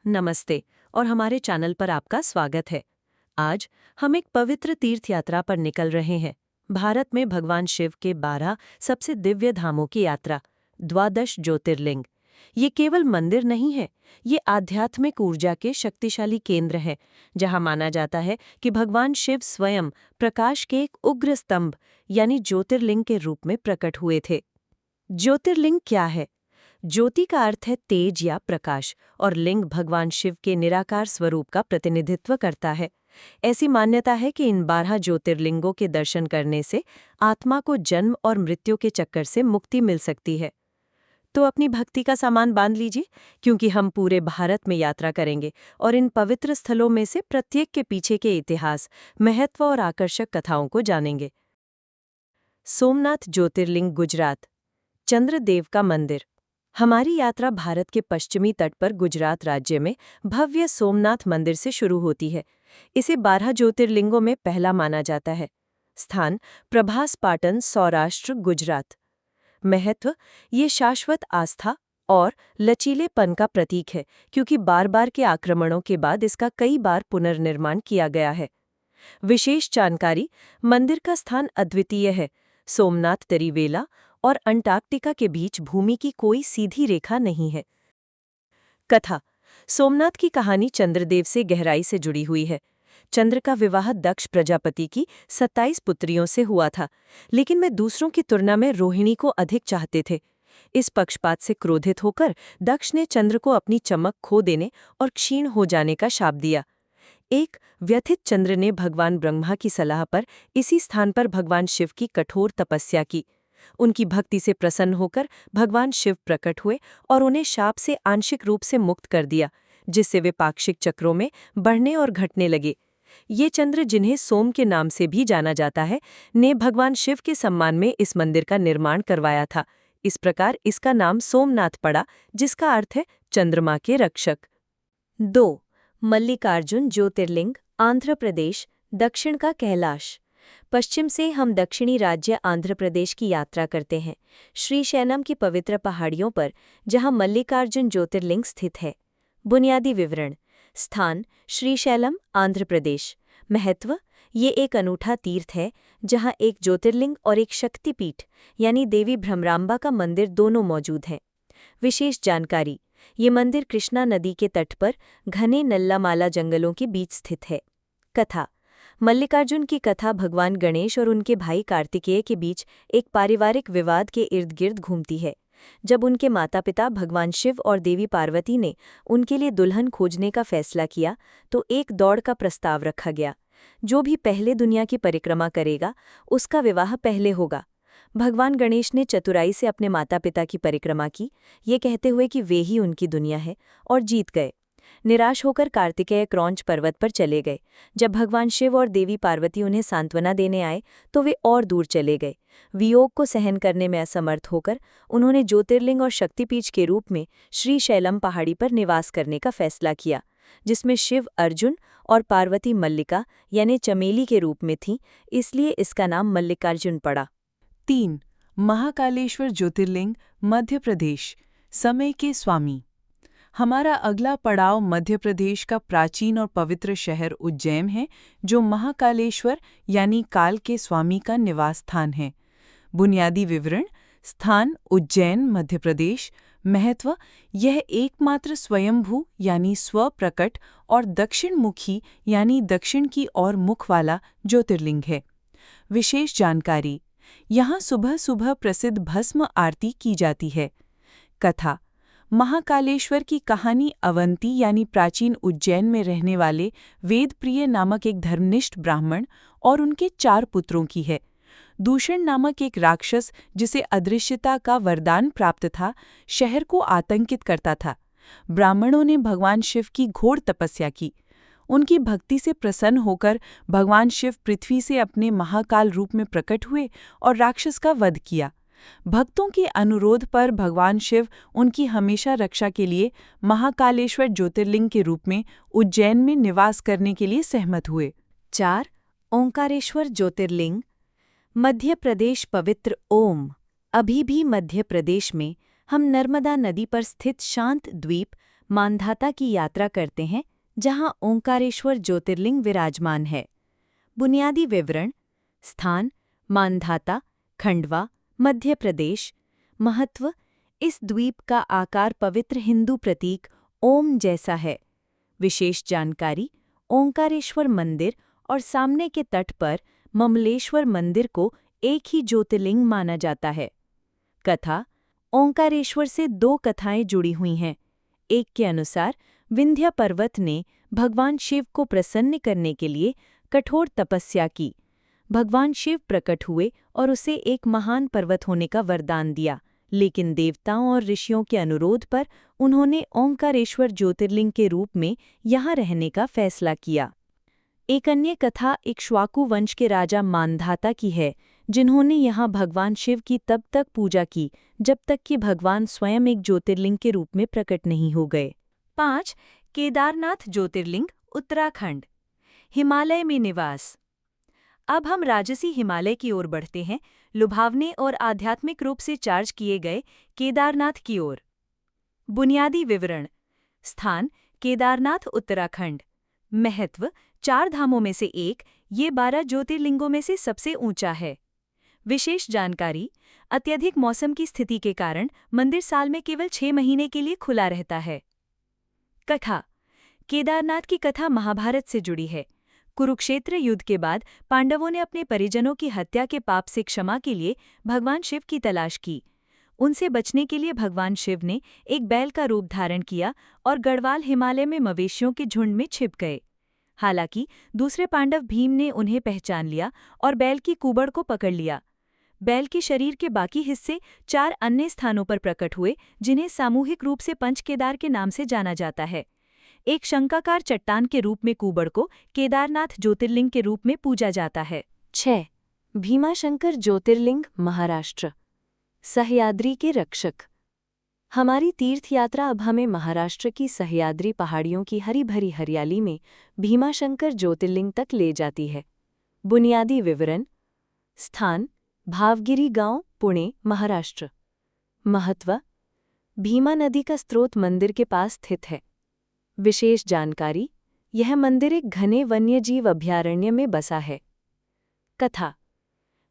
नमस्ते और हमारे चैनल पर आपका स्वागत है। आज हम एक पवित्र तीर्थ यात्रा पर निकल रहे हैं। भारत में भगवान शिव के 12 सबसे दिव्य धामों की यात्रा, द्वादश ज्योतिर्लिंग। ये केवल मंदिर नहीं है, ये आध्यात्मिक ऊर्जा के शक्तिशाली केंद्र है, जहां माना जाता है कि भगवान शिव स्वयं प्रकाश के एक उग्र स्तंभ यानी ज्योतिर्लिंग के रूप में प्रकट हुए थे। ज्योतिर्लिंग क्या है? ज्योति का अर्थ है तेज या प्रकाश और लिंग भगवान शिव के निराकार स्वरूप का प्रतिनिधित्व करता है। ऐसी मान्यता है कि इन 12 ज्योतिर्लिंगों के दर्शन करने से आत्मा को जन्म और मृत्यु के चक्कर से मुक्ति मिल सकती है। तो अपनी भक्ति का सामान बांध लीजिए, क्योंकि हम पूरे भारत में यात्रा करेंगे और इन पवित्र स्थलों में से प्रत्येक के पीछे के इतिहास, महत्व और आकर्षक कथाओं को जानेंगे। सोमनाथ ज्योतिर्लिंग, गुजरात। चंद्रदेव का मंदिर। हमारी यात्रा भारत के पश्चिमी तट पर गुजरात राज्य में भव्य सोमनाथ मंदिर से शुरू होती है। इसे 12 ज्योतिर्लिंगों में पहला माना जाता है। स्थान: प्रभास पाटन, सौराष्ट्र, गुजरात। महत्व: ये शाश्वत आस्था और लचीलेपन का प्रतीक है, क्योंकि बार बार के आक्रमणों के बाद इसका कई बार पुनर्निर्माण किया गया है। विशेष जानकारी: मंदिर का स्थान अद्वितीय है। सोमनाथ, तिरुवेला और अंटार्कटिका के बीच भूमि की कोई सीधी रेखा नहीं है। कथा: सोमनाथ की कहानी चंद्रदेव से गहराई से जुड़ी हुई है। चंद्र का विवाह दक्ष प्रजापति की 27 पुत्रियों से हुआ था, लेकिन वे दूसरों की तुलना में रोहिणी को अधिक चाहते थे। इस पक्षपात से क्रोधित होकर दक्ष ने चंद्र को अपनी चमक खो देने और क्षीण हो जाने का शाप दिया। एक व्यथित चंद्र ने भगवान ब्रह्मा की सलाह पर इसी स्थान पर भगवान शिव की कठोर तपस्या की। उनकी भक्ति से प्रसन्न होकर भगवान शिव प्रकट हुए और उन्हें शाप से आंशिक रूप से मुक्त कर दिया, जिससे वे पाक्षिक चक्रों में बढ़ने और घटने लगे। ये चंद्र, जिन्हें सोम के नाम से भी जाना जाता है, ने भगवान शिव के सम्मान में इस मंदिर का निर्माण करवाया था। इस प्रकार इसका नाम सोमनाथ पड़ा, जिसका अर्थ है चंद्रमा के रक्षक। 2. मल्लिकार्जुन ज्योतिर्लिंग, आंध्र प्रदेश, दक्षिण का कैलाश। पश्चिम से हम दक्षिणी राज्य आंध्र प्रदेश की यात्रा करते हैं, श्रीशैलम की पवित्र पहाड़ियों पर, जहां मल्लिकार्जुन ज्योतिर्लिंग स्थित है। बुनियादी विवरण: स्थान: श्रीशैलम, आंध्र प्रदेश। महत्व: ये एक अनूठा तीर्थ है जहां एक ज्योतिर्लिंग और एक शक्तिपीठ यानी देवी भ्रमरांबा का मंदिर दोनों मौजूद हैं। विशेष जानकारी: ये मंदिर कृष्णा नदी के तट पर घने नल्लामाला जंगलों के बीच स्थित है। कथा: मल्लिकार्जुन की कथा भगवान गणेश और उनके भाई कार्तिकेय के बीच एक पारिवारिक विवाद के इर्द गिर्द घूमती है। जब उनके माता पिता भगवान शिव और देवी पार्वती ने उनके लिए दुल्हन खोजने का फैसला किया, तो एक दौड़ का प्रस्ताव रखा गया। जो भी पहले दुनिया की परिक्रमा करेगा, उसका विवाह पहले होगा। भगवान गणेश ने चतुराई से अपने माता पिता की परिक्रमा की, ये कहते हुए कि वे ही उनकी दुनिया है, और जीत गए। निराश होकर कार्तिकेय क्रौंच पर्वत पर चले गए। जब भगवान शिव और देवी पार्वती उन्हें सांत्वना देने आए, तो वे और दूर चले गए। वियोग को सहन करने में असमर्थ होकर उन्होंने ज्योतिर्लिंग और शक्तिपीठ के रूप में श्रीशैलम पहाड़ी पर निवास करने का फैसला किया, जिसमें शिव अर्जुन और पार्वती मल्लिका यानी चमेली के रूप में थीं, इसलिए इसका नाम मल्लिकार्जुन पड़ा। 3. महाकालेश्वर ज्योतिर्लिंग, मध्य प्रदेश। समय के स्वामी। हमारा अगला पड़ाव मध्य प्रदेश का प्राचीन और पवित्र शहर उज्जैन है, जो महाकालेश्वर यानी काल के स्वामी का निवास स्थान है। बुनियादी विवरण: स्थान: उज्जैन, मध्य प्रदेश। महत्व: यह एकमात्र स्वयंभू यानी स्वप्रकट और दक्षिणमुखी यानी दक्षिण की ओर मुख वाला ज्योतिर्लिंग है। विशेष जानकारी: यहाँ सुबह सुबह प्रसिद्ध भस्म आरती की जाती है। कथा: महाकालेश्वर की कहानी अवंती यानी प्राचीन उज्जैन में रहने वाले वेदप्रिय नामक एक धर्मनिष्ठ ब्राह्मण और उनके 4 पुत्रों की है। दूषण नामक एक राक्षस, जिसे अदृश्यता का वरदान प्राप्त था, शहर को आतंकित करता था। ब्राह्मणों ने भगवान शिव की घोर तपस्या की। उनकी भक्ति से प्रसन्न होकर भगवान शिव पृथ्वी से अपने महाकाल रूप में प्रकट हुए और राक्षस का वध किया। भक्तों के अनुरोध पर भगवान शिव उनकी हमेशा रक्षा के लिए महाकालेश्वर ज्योतिर्लिंग के रूप में उज्जैन में निवास करने के लिए सहमत हुए। 4. ओंकारेश्वर ज्योतिर्लिंग, मध्य प्रदेश, पवित्र ओम। अभी भी मध्य प्रदेश में हम नर्मदा नदी पर स्थित शांत द्वीप मानधाता की यात्रा करते हैं, जहां ओंकारेश्वर ज्योतिर्लिंग विराजमान है। बुनियादी विवरण: स्थान मानधाता, खंडवा, मध्य प्रदेश। महत्व: इस द्वीप का आकार पवित्र हिंदू प्रतीक ओम जैसा है। विशेष जानकारी: ओंकारेश्वर मंदिर और सामने के तट पर ममलेश्वर मंदिर को एक ही ज्योतिर्लिंग माना जाता है। कथा: ओंकारेश्वर से 2 कथाएं जुड़ी हुई हैं। एक के अनुसार विंध्य पर्वत ने भगवान शिव को प्रसन्न करने के लिए कठोर तपस्या की। भगवान शिव प्रकट हुए और उसे एक महान पर्वत होने का वरदान दिया, लेकिन देवताओं और ऋषियों के अनुरोध पर उन्होंने ओंकारेश्वर ज्योतिर्लिंग के रूप में यहाँ रहने का फैसला किया। एक अन्य कथा इक्ष्वाकु वंश के राजा मानधाता की है, जिन्होंने यहाँ भगवान शिव की तब तक पूजा की जब तक कि भगवान स्वयं एक ज्योतिर्लिंग के रूप में प्रकट नहीं हो गए। 5. केदारनाथ ज्योतिर्लिंग, उत्तराखंड। हिमालय में निवास। अब हम राजसी हिमालय की ओर बढ़ते हैं, लुभावने और आध्यात्मिक रूप से चार्ज किए गए केदारनाथ की ओर। बुनियादी विवरण: स्थान केदारनाथ, उत्तराखंड। महत्व: 4 धामों में से एक, ये 12 ज्योतिर्लिंगों में से सबसे ऊंचा है। विशेष जानकारी: अत्यधिक मौसम की स्थिति के कारण मंदिर साल में केवल 6 महीने के लिए खुला रहता है। कथा: केदारनाथ की कथा महाभारत से जुड़ी है। कुरुक्षेत्र युद्ध के बाद पांडवों ने अपने परिजनों की हत्या के पाप से क्षमा के लिए भगवान शिव की तलाश की। उनसे बचने के लिए भगवान शिव ने एक बैल का रूप धारण किया और गढ़वाल हिमालय में मवेशियों के झुंड में छिप गए। हालांकि दूसरे पांडव भीम ने उन्हें पहचान लिया और बैल की कुबड़ को पकड़ लिया। बैल के शरीर के बाकी हिस्से 4 अन्य स्थानों पर प्रकट हुए, जिन्हें सामूहिक रूप से पंच केदार के नाम से जाना जाता है। एक शंकाकार चट्टान के रूप में कुबड़ को केदारनाथ ज्योतिर्लिंग के रूप में पूजा जाता है। 6. भीमाशंकर ज्योतिर्लिंग, महाराष्ट्र। सह्याद्री के रक्षक। हमारी तीर्थ यात्रा अब हमें महाराष्ट्र की सह्याद्री पहाड़ियों की हरी भरी हरियाली में भीमाशंकर ज्योतिर्लिंग तक ले जाती है। बुनियादी विवरण: स्थान भावगिरी गांव, पुणे, महाराष्ट्र। महत्व: भीमा नदी का स्रोत मंदिर के पास स्थित है। विशेष जानकारी: यह मंदिर एक घने वन्यजीव अभयारण्य में बसा है। कथा: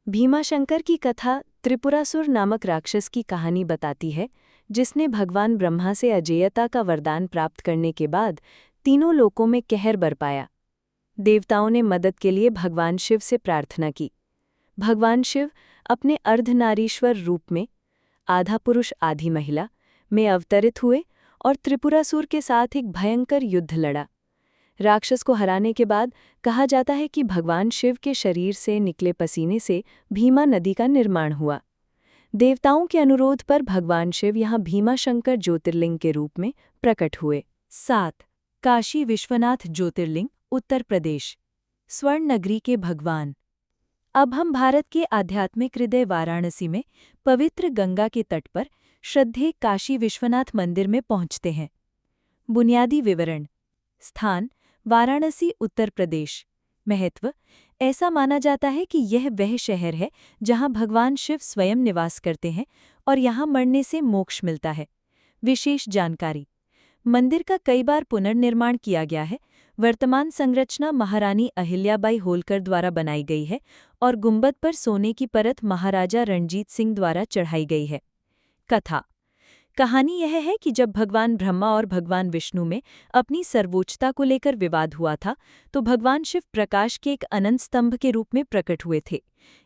भीमाशंकर की कथा त्रिपुरासुर नामक राक्षस की कहानी बताती है, जिसने भगवान ब्रह्मा से अजेयता का वरदान प्राप्त करने के बाद तीनों लोकों में कहर बरपाया। देवताओं ने मदद के लिए भगवान शिव से प्रार्थना की। भगवान शिव अपने अर्धनारीश्वर रूप में, आधा पुरुष आधी महिला, में अवतरित हुए और त्रिपुरासुर के साथ एक भयंकर युद्ध लड़ा। राक्षस को हराने के बाद कहा जाता है कि भगवान शिव के शरीर से निकले पसीने से भीमा नदी का निर्माण हुआ। देवताओं के अनुरोध पर भगवान शिव यहाँ भीमाशंकर ज्योतिर्लिंग के रूप में प्रकट हुए। 7. काशी विश्वनाथ ज्योतिर्लिंग, उत्तर प्रदेश। स्वर्ण नगरी के भगवान। अब हम भारत के आध्यात्मिक हृदय वाराणसी में पवित्र गंगा के तट पर श्रद्धेय काशी विश्वनाथ मंदिर में पहुंचते हैं। बुनियादी विवरण: स्थान वाराणसी, उत्तर प्रदेश। महत्व: ऐसा माना जाता है कि यह वह शहर है जहां भगवान शिव स्वयं निवास करते हैं और यहां मरने से मोक्ष मिलता है। विशेष जानकारी: मंदिर का कई बार पुनर्निर्माण किया गया है। वर्तमान संरचना महारानी अहिल्याबाई होलकर द्वारा बनाई गई है और गुंबद पर सोने की परत महाराजा रणजीत सिंह द्वारा चढ़ाई गई है। कथा: कहानी यह है कि जब भगवान ब्रह्मा और भगवान विष्णु में अपनी सर्वोच्चता को लेकर विवाद हुआ था, तो भगवान शिव प्रकाश के एक अनंत स्तंभ के रूप में प्रकट हुए थे।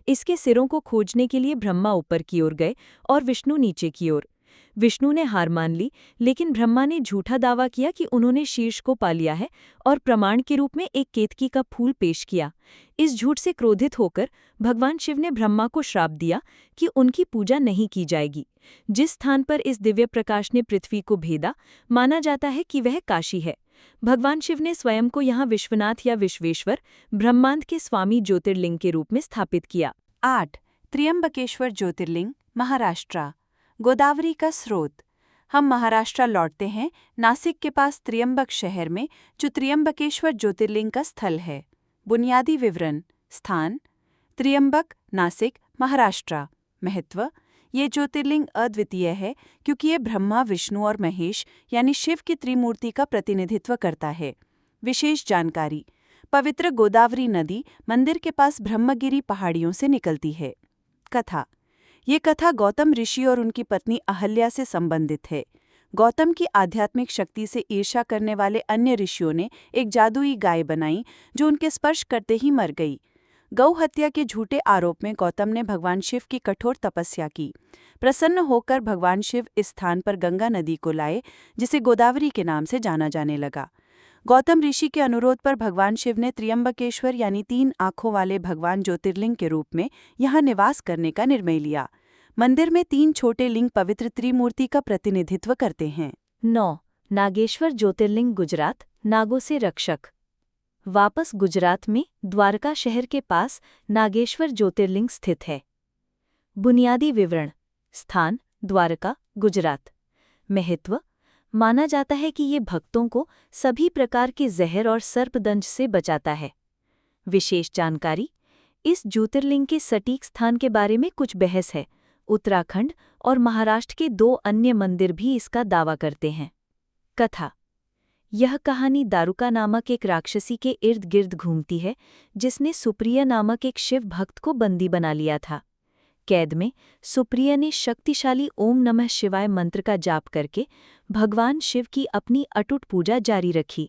इसके सिरों को खोजने के लिए ब्रह्मा ऊपर की ओर गए और विष्णु नीचे की ओर। विष्णु ने हार मान ली, लेकिन ब्रह्मा ने झूठा दावा किया कि उन्होंने शीर्ष को पा लिया है और प्रमाण के रूप में एक केतकी का फूल पेश किया। इस झूठ से क्रोधित होकर भगवान शिव ने ब्रह्मा को श्राप दिया कि उनकी पूजा नहीं की जाएगी। जिस स्थान पर इस दिव्य प्रकाश ने पृथ्वी को भेदा, माना जाता है कि वह काशी है। भगवान शिव ने स्वयं को यहाँ विश्वनाथ या विश्वेश्वर, ब्रह्मांड के स्वामी ज्योतिर्लिंग के रूप में स्थापित किया। 8. त्र्यंबकेश्वर ज्योतिर्लिंग, महाराष्ट्र। गोदावरी का स्रोत। हम महाराष्ट्र लौटते हैं नासिक के पास त्र्यंबक शहर में, जो त्र्यंबकेश्वर ज्योतिर्लिंग का स्थल है। बुनियादी विवरण: स्थान त्र्यंबक, नासिक, महाराष्ट्र। महत्व: ये ज्योतिर्लिंग अद्वितीय है क्योंकि ये ब्रह्मा, विष्णु और महेश यानी शिव की त्रिमूर्ति का प्रतिनिधित्व करता है। विशेष जानकारी: पवित्र गोदावरी नदी मंदिर के पास ब्रह्मगिरी पहाड़ियों से निकलती है। कथा: ये कथा गौतम ऋषि और उनकी पत्नी अहल्या से संबंधित है। गौतम की आध्यात्मिक शक्ति से ईर्ष्या करने वाले अन्य ऋषियों ने एक जादुई गाय बनाई जो उनके स्पर्श करते ही मर गई। गौ हत्या के झूठे आरोप में गौतम ने भगवान शिव की कठोर तपस्या की। प्रसन्न होकर भगवान शिव इस स्थान पर गंगा नदी को लाए, जिसे गोदावरी के नाम से जाना जाने लगा। गौतम ऋषि के अनुरोध पर भगवान शिव ने त्र्यंबकेश्वर यानी 3 आंखों वाले भगवान ज्योतिर्लिंग के रूप में यहाँ निवास करने का निर्णय लिया। मंदिर में 3 छोटे लिंग पवित्र त्रिमूर्ति का प्रतिनिधित्व करते हैं। 9. नागेश्वर ज्योतिर्लिंग गुजरात, नागों से रक्षक। वापस गुजरात में द्वारका शहर के पास नागेश्वर ज्योतिर्लिंग स्थित है। बुनियादी विवरण: स्थान द्वारका, गुजरात। महत्व: माना जाता है कि ये भक्तों को सभी प्रकार के जहर और सर्पदंश से बचाता है। विशेष जानकारी: इस ज्योतिर्लिंग के सटीक स्थान के बारे में कुछ बहस है। उत्तराखंड और महाराष्ट्र के 2 अन्य मंदिर भी इसका दावा करते हैं। कथा: यह कहानी दारुका नामक एक राक्षसी के इर्द गिर्द घूमती है, जिसने सुप्रिया नामक एक शिव भक्त को बंदी बना लिया था। कैद में सुप्रिया ने शक्तिशाली ओम नमः शिवाय मंत्र का जाप करके भगवान शिव की अपनी अटूट पूजा जारी रखी।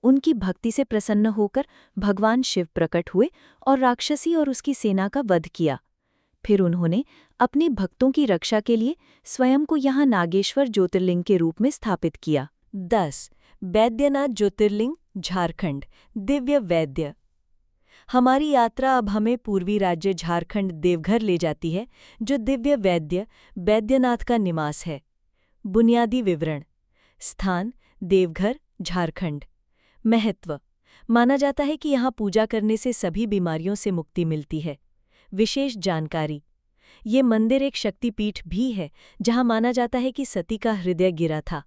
उनकी भक्ति से प्रसन्न होकर भगवान शिव प्रकट हुए और राक्षसी और उसकी सेना का वध किया। फिर उन्होंने अपने भक्तों की रक्षा के लिए स्वयं को यहाँ नागेश्वर ज्योतिर्लिंग के रूप में स्थापित किया। 10. बैद्यनाथ ज्योतिर्लिंग, झारखंड, दिव्य वैद्य। हमारी यात्रा अब हमें पूर्वी राज्य झारखंड देवघर ले जाती है, जो दिव्य वैद्य बैद्यनाथ का निवास है। बुनियादी विवरण: स्थान देवघर, झारखंड। महत्व: माना जाता है कि यहाँ पूजा करने से सभी बीमारियों से मुक्ति मिलती है। विशेष जानकारी: ये मंदिर एक शक्तिपीठ भी है, जहाँ माना जाता है कि सती का हृदय गिरा था।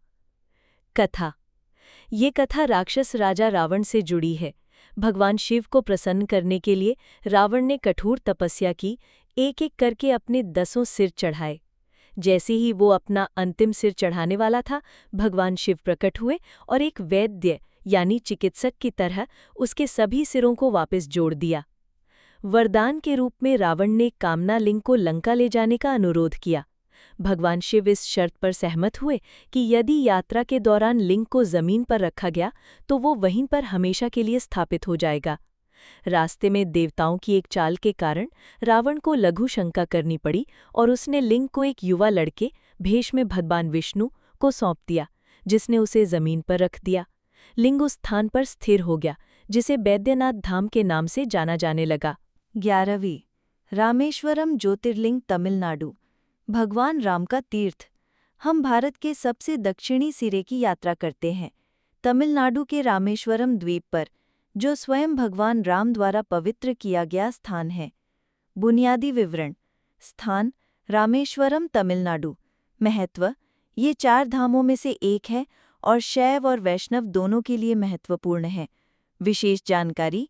कथा: ये कथा राक्षस राजा रावण से जुड़ी है। भगवान शिव को प्रसन्न करने के लिए रावण ने कठोर तपस्या की, एक-एक करके अपने 10 सिर चढ़ाए। जैसे ही वो अपना अंतिम सिर चढ़ाने वाला था, भगवान शिव प्रकट हुए और एक वैद्य यानी चिकित्सक की तरह उसके सभी सिरों को वापस जोड़ दिया। वरदान के रूप में रावण ने कामना लिंग को लंका ले जाने का अनुरोध किया। भगवान शिव इस शर्त पर सहमत हुए कि यदि यात्रा के दौरान लिंग को जमीन पर रखा गया तो वो वहीं पर हमेशा के लिए स्थापित हो जाएगा। रास्ते में देवताओं की एक चाल के कारण रावण को लघु शंका करनी पड़ी और उसने लिंग को एक युवा लड़के भेष में भगवान विष्णु को सौंप दिया, जिसने उसे जमीन पर रख दिया। लिंग उस स्थान पर स्थिर हो गया, जिसे बैद्यनाथ धाम के नाम से जाना जाने लगा। 11वीं रामेश्वरम ज्योतिर्लिंग, तमिलनाडु, भगवान राम का तीर्थ। हम भारत के सबसे दक्षिणी सिरे की यात्रा करते हैं, तमिलनाडु के रामेश्वरम द्वीप पर, जो स्वयं भगवान राम द्वारा पवित्र किया गया स्थान है। बुनियादी विवरण: स्थान रामेश्वरम, तमिलनाडु। महत्व: ये 4 धामों में से एक है और शैव और वैष्णव दोनों के लिए महत्वपूर्ण है। विशेष जानकारी: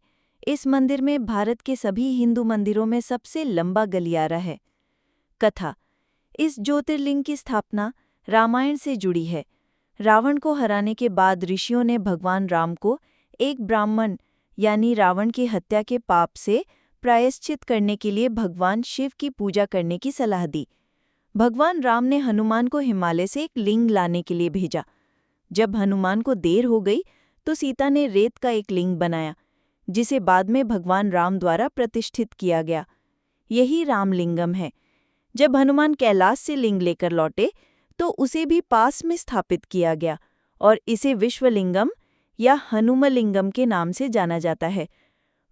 इस मंदिर में भारत के सभी हिंदू मंदिरों में सबसे लंबा गलियारा है। कथा: इस ज्योतिर्लिंग की स्थापना रामायण से जुड़ी है। रावण को हराने के बाद ऋषियों ने भगवान राम को एक ब्राह्मण यानी रावण की हत्या के पाप से प्रायश्चित करने के लिए भगवान शिव की पूजा करने की सलाह दी। भगवान राम ने हनुमान को हिमालय से एक लिंग लाने के लिए भेजा। जब हनुमान को देर हो गई तो सीता ने रेत का एक लिंग बनाया, जिसे बाद में भगवान राम द्वारा प्रतिष्ठित किया गया। यही रामलिंगम है। जब हनुमान कैलाश से लिंग लेकर लौटे तो उसे भी पास में स्थापित किया गया और इसे विश्वलिंगम या हनुमलिंगम के नाम से जाना जाता है।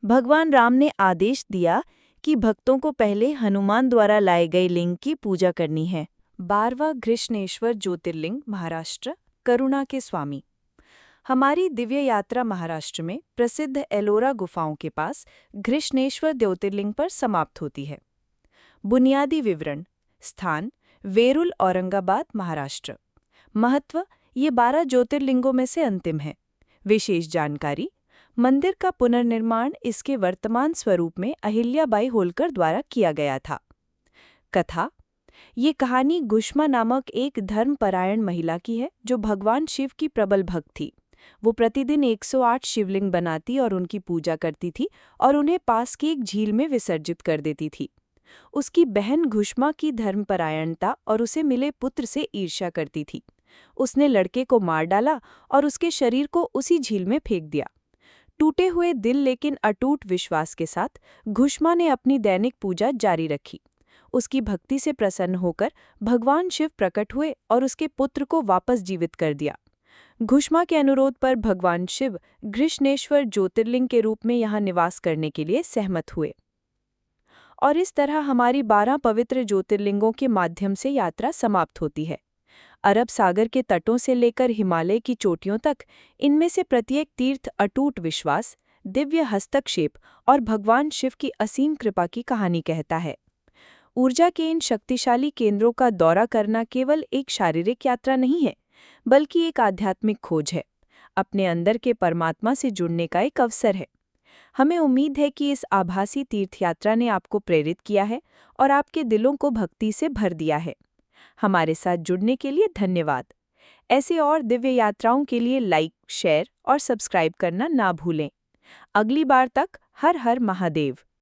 भगवान राम ने आदेश दिया कि भक्तों को पहले हनुमान द्वारा लाए गए लिंग की पूजा करनी है। 12वां घृष्णेश्वर ज्योतिर्लिंग, महाराष्ट्र, करुणा के स्वामी। हमारी दिव्य यात्रा महाराष्ट्र में प्रसिद्ध एलोरा गुफाओं के पास घृष्णेश्वर ज्योतिर्लिंग पर समाप्त होती है। बुनियादी विवरण: स्थान वेरुल, औरंगाबाद, महाराष्ट्र। महत्व: ये 12 ज्योतिर्लिंगों में से अंतिम है। विशेष जानकारी: मंदिर का पुनर्निर्माण इसके वर्तमान स्वरूप में अहिल्याबाई होलकर द्वारा किया गया था। कथा: ये कहानी गुष्मा नामक एक धर्मपरायण महिला की है जो भगवान शिव की प्रबल भक्त थी। वो प्रतिदिन 108 शिवलिंग बनाती और उनकी पूजा करती थी और उन्हें पास की एक झील में विसर्जित कर देती थी। उसकी बहन घुष्मा की धर्मपरायणता और उसे मिले पुत्र से ईर्ष्या करती थी। उसने लड़के को मार डाला और उसके शरीर को उसी झील में फेंक दिया। टूटे हुए दिल लेकिन अटूट विश्वास के साथ घुष्मा ने अपनी दैनिक पूजा जारी रखी। उसकी भक्ति से प्रसन्न होकर भगवान शिव प्रकट हुए और उसके पुत्र को वापस जीवित कर दिया। घुष्मा के अनुरोध पर भगवान शिव घृष्णेश्वर ज्योतिर्लिंग के रूप में यहाँ निवास करने के लिए सहमत हुए। और इस तरह हमारी 12 पवित्र ज्योतिर्लिंगों के माध्यम से यात्रा समाप्त होती है। अरब सागर के तटों से लेकर हिमालय की चोटियों तक इनमें से प्रत्येक तीर्थ अटूट विश्वास, दिव्य हस्तक्षेप और भगवान शिव की असीम कृपा की कहानी कहता है। ऊर्जा के इन शक्तिशाली केंद्रों का दौरा करना केवल एक शारीरिक यात्रा नहीं है, बल्कि एक आध्यात्मिक खोज है, अपने अंदर के परमात्मा से जुड़ने का एक अवसर है। हमें उम्मीद है कि इस आभासी तीर्थयात्रा ने आपको प्रेरित किया है और आपके दिलों को भक्ति से भर दिया है। हमारे साथ जुड़ने के लिए धन्यवाद। ऐसे और दिव्य यात्राओं के लिए लाइक, शेयर और सब्सक्राइब करना ना भूलें। अगली बार तक हर हर महादेव।